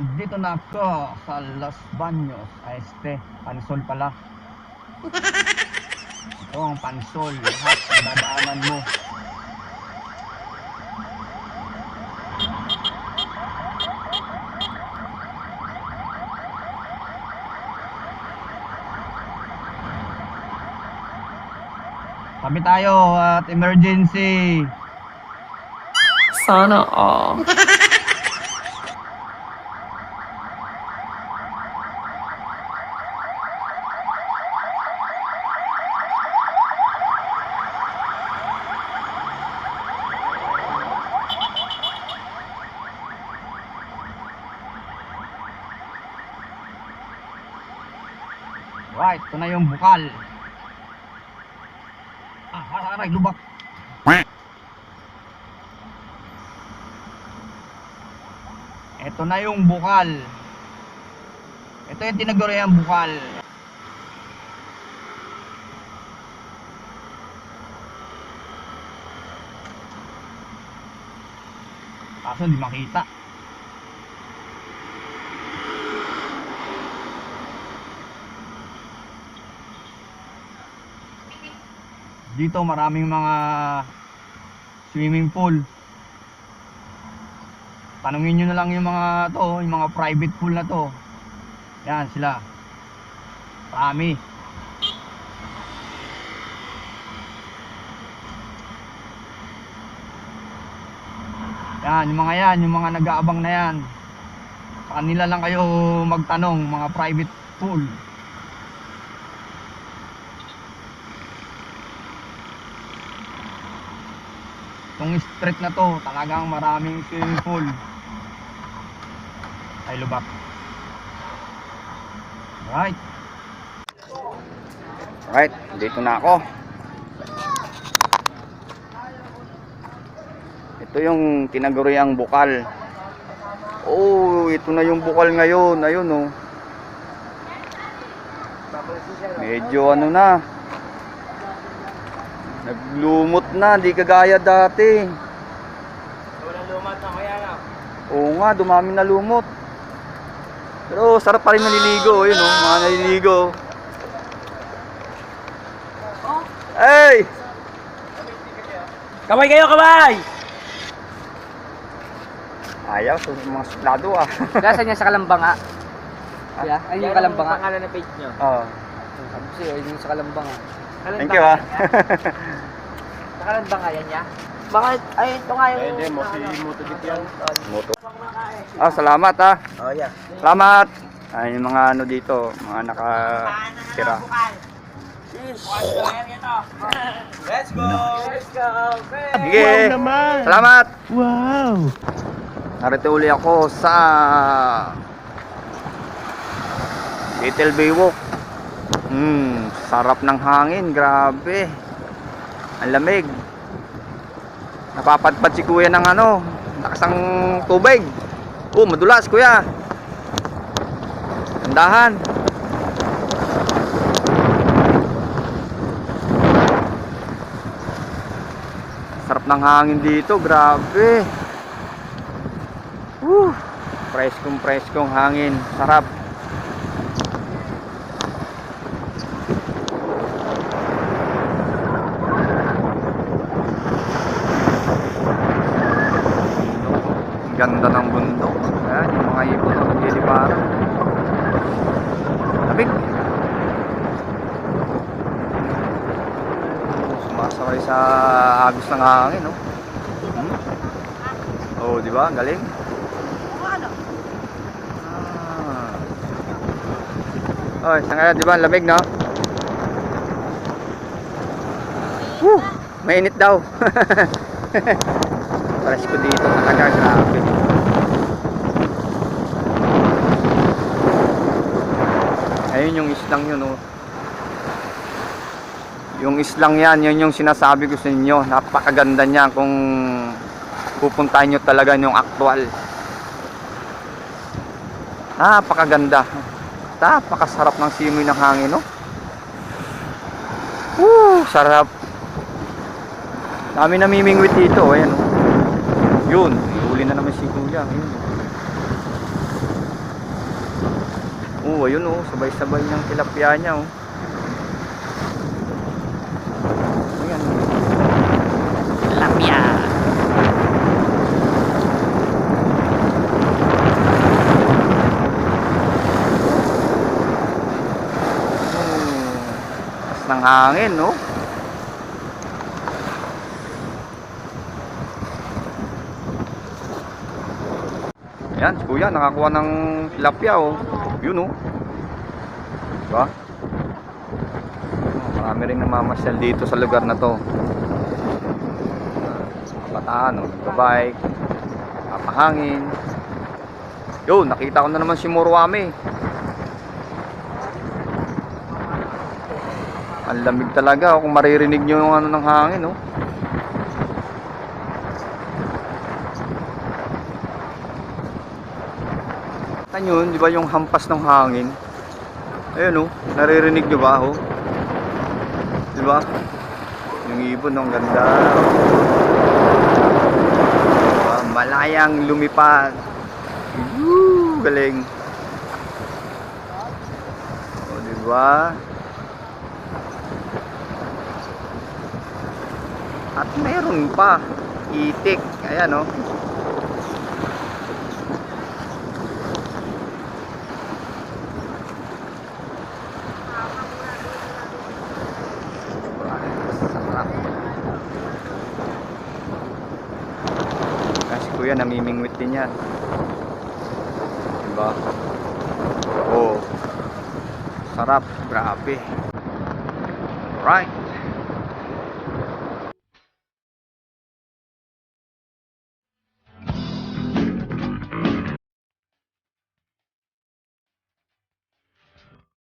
Dito na ako sa Los Baños. Pansol pala. Ito ang Pansol. Lahat ang dadaanan mo. Tabi tayo at emergency. Sana all. Right, ito na yung bukal. Aray, lubak. Ito na yung bukal. Ito yung tinaguriang bukal. Kaso hindi makita. Dito maraming mga swimming pool. Tanungin nyo na lang yung mga to, yung mga private pool na to. Yan sila. Marami. Yan, yung mga nag-aabang na yan. Sa kanila lang kayo magtanong, mga private pool. Itong street na to, talagang maraming swimming pool. Ay, lubak. Right, dito na ako. Ito yung tinaguriang bukal. Oh, ito na yung bukal ngayon. Ayun oh. Medyo ano na. Naglumot na, di kagaya dati. Walang lumot na kaya na. Oo nga, dumami na lumot. Pero sarap pa rin naliligo, yun oh, mga naliligo. Hey! Kamay kayo, kamay! Ayaw, so mga suplado ah. Nasaan niya sa Kalambanga? Yeah, ayun yung Kalambanga. Pangalan na page nyo. Oh, Sabi ko sa'yo, ayun yung sa Kalambanga. thank you ah. Sa Kalambanga yan ya? Bakit? Ay, ito nga yung... Hindi, moto dito yan. Moto. Ah, salamat ah. Oh, yeah. Salamat. Ay, yung mga ano dito, mga nakatira. Let's go! Let's go! Sige. Salamat. Wow. Narito uli ako sa Little Baywalk. Sarap ng hangin, grabe. Ang lamig. Napapadpad si kuya ng ano, nakasang tubig. Oh, madulas kuya. Tandahan. Sarap ng hangin dito, grabe. Preskong hangin, sarap. Ganda ng bundok. Ayan, yung mga ibon na nagliliparan. Lamig. Sumasakay sa agos ng hangin, no? Oh, di ba? Galing. Oy, sa ngayon, di ba? Lamig, no? Woo! Mainit daw. Presko dito talaga, grabe. Ayun yung islang yun, oh. Yung islang yan, yun yung sinasabi ko sa inyo. Napakaganda niya kung pupuntahan nyo talaga yung actual. Napakaganda. Napakasarap ng simoy ng hangin, no? Woo! Sarap. Dami namimingwit dito, ayan, oh. Yun, huli na naman si kuya. Ayun. Oo, ayun oh, sabay-sabay niyang tilapia niya oh. Ayan. Tilapia. Taas ng hangin no. Ayan, si kuya nakakuha ng tilapia oh. Yun oh. Diba? Marami rin namamasyal dito sa lugar na to. Bataan oh, nagbabike, napahangin. Yo, nakita ko na naman si Morwame. Ang lamig talaga oh, kung maririnig nyo yung ano ng hangin oh. Yun, di ba yung hampas ng hangin? Ayun oh, naririnig nyo ba oh? Di ba? Yung ibon, ang ganda. Diba? Malayang lumipad. Woo, galing. O, di ba? At meron pa itik. Ayan oh. Kuya, namimingwit din yan. Diba? Oh, sarap, grabe. Right.